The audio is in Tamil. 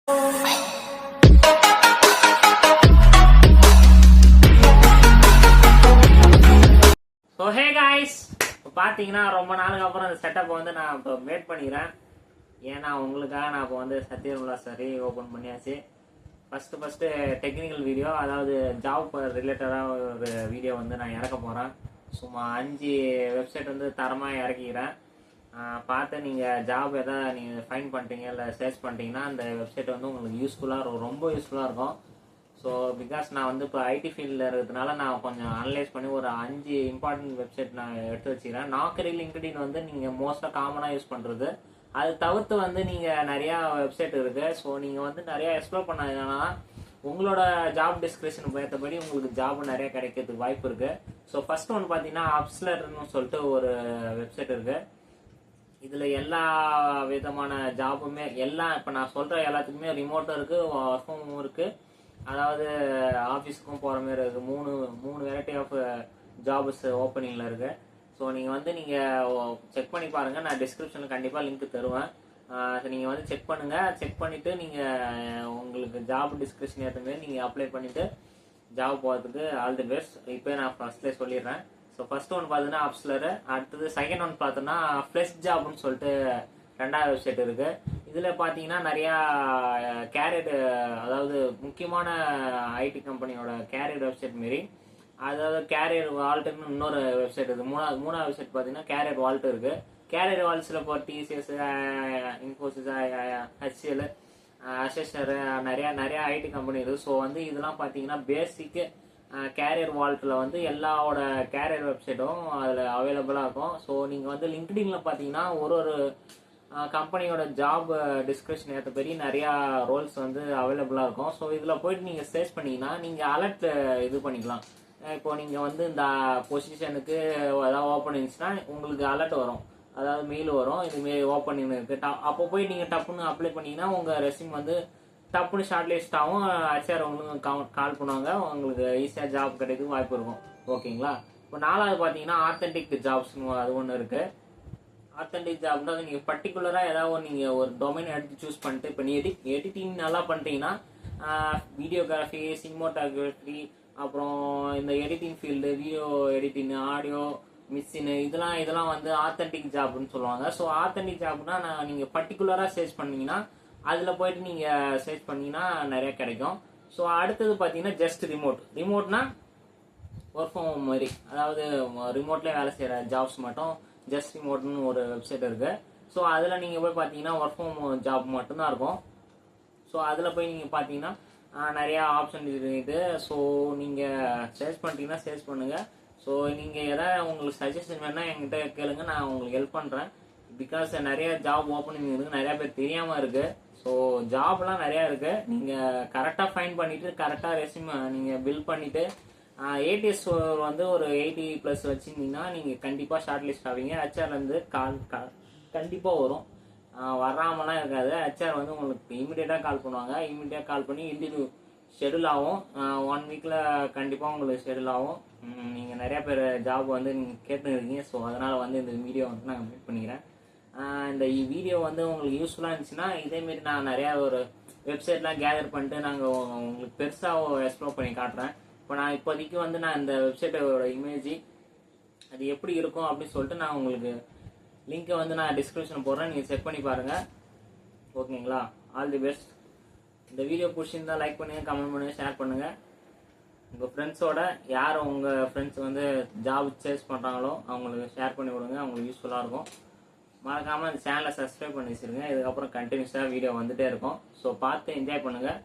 ஸோ ஹே காய்ஸ், இப்போ பார்த்தீங்கன்னா ரொம்ப நாளுக்கு அப்புறம் அந்த செட்டப்பை வந்து நான் இப்போ மேட் பண்ணிக்கிறேன். ஏன்னா உங்களுக்காக நான் இப்போ வந்து சத்யநிர்மலா சரி ஓப்பன் பண்ணியாச்சு. ஃபஸ்ட்டு டெக்னிக்கல் வீடியோ, அதாவது ஜாப் ரிலேட்டடாக ஒரு வீடியோ வந்து நான் இறக்க போகிறேன். சும்மா 5 வெப்சைட் வந்து தரமாக இறக்கிக்கிறேன். பார்த்து நீங்கள் ஜாப் எதாவது நீங்கள் ஃபைன் பண்ணிட்டீங்க இல்லை சர்ச் பண்ணிட்டீங்கன்னா அந்த வெப்சைட் வந்து உங்களுக்கு யூஸ்ஃபுல்லாக ரொம்ப யூஸ்ஃபுல்லாக இருக்கும். ஸோ பிகாஸ் நான் வந்து இப்போ ஐடி ஃபீல்டில் இருக்கிறதுனால நான் கொஞ்சம் அனலைஸ் பண்ணி ஒரு 5 இம்பார்ட்டன்ட் வெப்சைட் நான் எடுத்து வச்சுக்கிறேன். நாக்கரி, லிங்க்டின் வந்து நீங்கள் மோஸ்ட்டாக காமனாக யூஸ் பண்ணுறது. அது தவிர்த்து வந்து நீங்கள் நிறையா வெப்சைட் இருக்குது. ஸோ நீங்கள் வந்து நிறையா எக்ஸ்ப்ளோர் பண்ணாங்கன்னா உங்களோட ஜாப் டிஸ்கிரிப்ஷன் ஏற்றபடி உங்களுக்கு ஜாப் நிறையா கிடைக்கிறதுக்கு வாய்ப்பு இருக்குது. ஸோ ஃபர்ஸ்ட் ஒன்று பார்த்தீங்கன்னா அப்ஸ்லர்னு சொல்லிட்டு ஒரு வெப்சைட் இருக்குது. இதில் எல்லா விதமான ஜாபுமே இப்போ நான் சொல்கிற எல்லாத்துக்குமே ரிமோட்டும் இருக்குது, ஒர்க் ஃப்ரம் இருக்குது, அதாவது ஆஃபீஸுக்கும் போகிற மாதிரி இருக்குது. மூணு வெரைட்டி ஆஃப் ஜாப்ஸ் ஓப்பனிங்கில் இருக்குது. ஸோ நீங்கள் வந்து நீங்கள் செக் பண்ணி பாருங்கள். நான் டிஸ்கிரிப்ஷனில் கண்டிப்பாக லிங்க் தருவேன். நீங்கள் வந்து செக் பண்ணுங்கள். செக் பண்ணிவிட்டு நீங்கள் உங்களுக்கு ஜாப் டிஸ்கிரிப்ஷன் ஏற்ற மாதிரி நீங்கள் அப்ளை பண்ணிவிட்டு ஜாப் போகிறதுக்கு ஆல் தி பெஸ்ட். இப்போ நான் ஃபர்ஸ்ட்லேயே சொல்லிடுறேன். ஸோ ஃபர்ஸ்ட் ஒன் பார்த்தீங்கன்னா அப்ஸ்லரு, அடுத்தது செகண்ட் ஒன் பார்த்தோன்னா ஃப்ளெஷ் ஜாப்னு சொல்லிட்டு 2வது வெப்சைட் இருக்குது. இதில் பார்த்தீங்கன்னா நிறையா கேரியர், அதாவது முக்கியமான ஐடி கம்பெனியோட கேரியர் வெப்சைட் மாரி, அதாவது கேரியர் வால்ட்டுன்னு இன்னொரு வெப்சைட் இருக்குது. மூணாவது வெப்சைட் பார்த்தீங்கன்னா கேரியர் வால்ட் இருக்குது. கேரியர் வால்ட்ஸில் இப்போ டிசிஎஸ், இன்ஃபோசிஸ், ஹெச்எல், அசெஷர், நிறையா ஐடி கம்பெனி இருக்குது. ஸோ வந்து இதெல்லாம் பார்த்தீங்கன்னா பேசிக்கு கேரியர் வால்ட்டில் வந்து எல்லாவோட கேரியர் வெப்சைட்டும் அதில் அவைலபிளாக இருக்கும். ஸோ நீங்கள் வந்து லிங்க்டின்ல பார்த்தீங்கன்னா ஒரு கம்பெனியோட ஜாப் டிஸ்கிரிப்ஷன் ஏற்ற பெரிய நிறையா ரோல்ஸ் வந்து அவைலபிளாக இருக்கும். ஸோ இதில் போயிட்டு நீங்கள் சர்ச் பண்ணிங்கன்னா நீங்கள் அலர்ட் இது பண்ணிக்கலாம். இப்போ நீங்கள் வந்து இந்த பொசிஷனுக்கு ஏதாவது ஓப்பன் இருந்துச்சுன்னா உங்களுக்கு அலர்ட் வரும், அதாவது மெயில் வரும், இதுமாரி ஓப்பனிங் இருக்குது. அப்போ போய் நீங்கள் டப்புன்னு அப்ளை பண்ணிங்கன்னா உங்கள் ரெஸ்யூம் வந்து டப்புன்னு ஷார்ட் லிஸ்ட் ஆகும். ஹெச்ஆர் உங்களுக்கு கால் பண்ணுவாங்க, உங்களுக்கு ஈஸியாக ஜாப் கிடைக்கிறதுக்கு வாய்ப்பு இருக்கும். ஓகேங்களா? இப்போ 4வது பார்த்தீங்கன்னா ஆத்தென்டிக் ஜாப்ஸ்னு அது ஒன்று இருக்குது. ஆத்தென்டிக் ஜாப்னா நீங்கள் பர்டிகுலராக ஏதாவது நீங்கள் ஒரு டொமைன் எடுத்து சூஸ் பண்ணிட்டு, இப்போ நீ எடிட்டிங் நல்லா பண்ணிட்டீங்கன்னா வீடியோகிராஃபி, சினிமோட்டோகிராஃபி, அப்புறம் இந்த editing field, video editing, audio machine, இதெல்லாம் வந்து ஆத்தென்டிக் ஜாப்னு சொல்லுவாங்க. ஸோ ஆத்தென்டிக் ஜாப்னா நீங்கள் பர்டிகுலராக சர்ச் பண்ணீங்கன்னா அதில் போயிட்டு நீங்கள் சர்ச் பண்ணீங்கன்னா நிறைய கிடைக்கும். ஸோ அடுத்தது பார்த்தீங்கன்னா ஜஸ்ட் ரிமோட்னா ஒர்க் ஃப்ரம் ஹோம் மாதிரி, அதாவது ரிமோட்லேயே வேலை செய்கிற ஜாப்ஸ் மட்டும் ஜஸ்ட் ரிமோட்னு ஒரு வெப்சைட் இருக்குது. ஸோ அதில் நீங்கள் போய் பார்த்தீங்கன்னா ஒர்க் ஃப்ரம் ஜாப் மட்டும்தான் இருக்கும். ஸோ அதில் போய் நீங்கள் பார்த்தீங்கன்னா நிறையா ஆப்ஷன் இருக்குது. ஸோ நீங்கள் சர்ச் பண்ணிட்டீங்கன்னா சர்ச் பண்ணுங்கள். ஸோ நீங்கள் எதாவது உங்களுக்கு சஜஷன் வேணால் என்கிட்ட கேளுங்க, நான் உங்களுக்கு ஹெல்ப் பண்ணுறேன். பிகாஸ் நிறைய ஜாப் ஓப்பனிங் இருக்குது, நிறையா பேர் தெரியாமல் இருக்குது. ஸோ ஜாப்லாம் நிறையா இருக்குது. நீங்கள் கரெக்டாக ஃபைன் பண்ணிவிட்டு கரெக்டாக ரெஸ்யூம் நீங்கள் பில்ட் பண்ணிவிட்டு ஏடிஎஸ் வந்து ஒரு 80+ வச்சுருந்தீங்கன்னா நீங்கள் கண்டிப்பாக ஷார்ட் லிஸ்ட் ஆவீங்க. ஹெச்ஆர்லேருந்து கால் கண்டிப்பாக வரும், வராமலாம் இருக்காது. ஹெச்ஆர் வந்து உங்களுக்கு இமீடியட்டாக கால் பண்ணுவாங்க. இமீடியட்டாக கால் பண்ணி இன்டர்வியூ ஷெடியூல் ஆகும். 1 வீக்கில் கண்டிப்பாக உங்களுக்கு ஷெடியூல் ஆகும். நீங்கள் நிறையா பேர் ஜாப் வந்து நீங்கள் கேட்டுருக்கீங்க. ஸோ அதனால் வந்து இந்த வீடியோ வந்து நான் கம்ப்ளீட் பண்ணிக்கிறேன். இந்த வீடியோ வந்து உங்களுக்கு யூஸ்ஃபுல்லாக இருந்துச்சுன்னா இதேமாரி நான் நிறையா ஒரு வெப்சைட்லாம் கேதர் பண்ணிட்டு நாங்கள் உங்களுக்கு பெருசாக எக்ஸ்ப்ளோர் பண்ணி காட்டுறேன். இப்போ நான் இப்போதைக்கு வந்து நான் இந்த வெப்சைட்டோட இமேஜ் அது எப்படி இருக்கும் அப்படின்னு சொல்லிட்டு நான் உங்களுக்கு லிங்க்கை வந்து நான் டிஸ்கிரிப்ஷன் போடுறேன், நீங்கள் செக் பண்ணி பாருங்கள். ஓகேங்களா? All the best. இந்த வீடியோ பிடிச்சிருந்தா லைக் பண்ணுங்கள், கமெண்ட் பண்ணுங்கள், ஷேர் பண்ணுங்கள். உங்கள் ஃப்ரெண்ட்ஸோட யார் உங்கள் ஃப்ரெண்ட்ஸ் வந்து ஜாப் சர்ச் பண்ணுறாங்களோ அவங்களுக்கு ஷேர் பண்ணி விடுங்க, அவங்களுக்கு யூஸ்ஃபுல்லாக இருக்கும். மறக்காமல் அந்த சேனலை சப்ஸ்கிரைப் பண்ணி வச்சுருங்க. இதுக்கப்புறம் கண்டினியூஸாக வீடியோ வந்துகிட்டே இருக்கும். ஸோ பார்த்து என்ஜாய் பண்ணுங்கள்.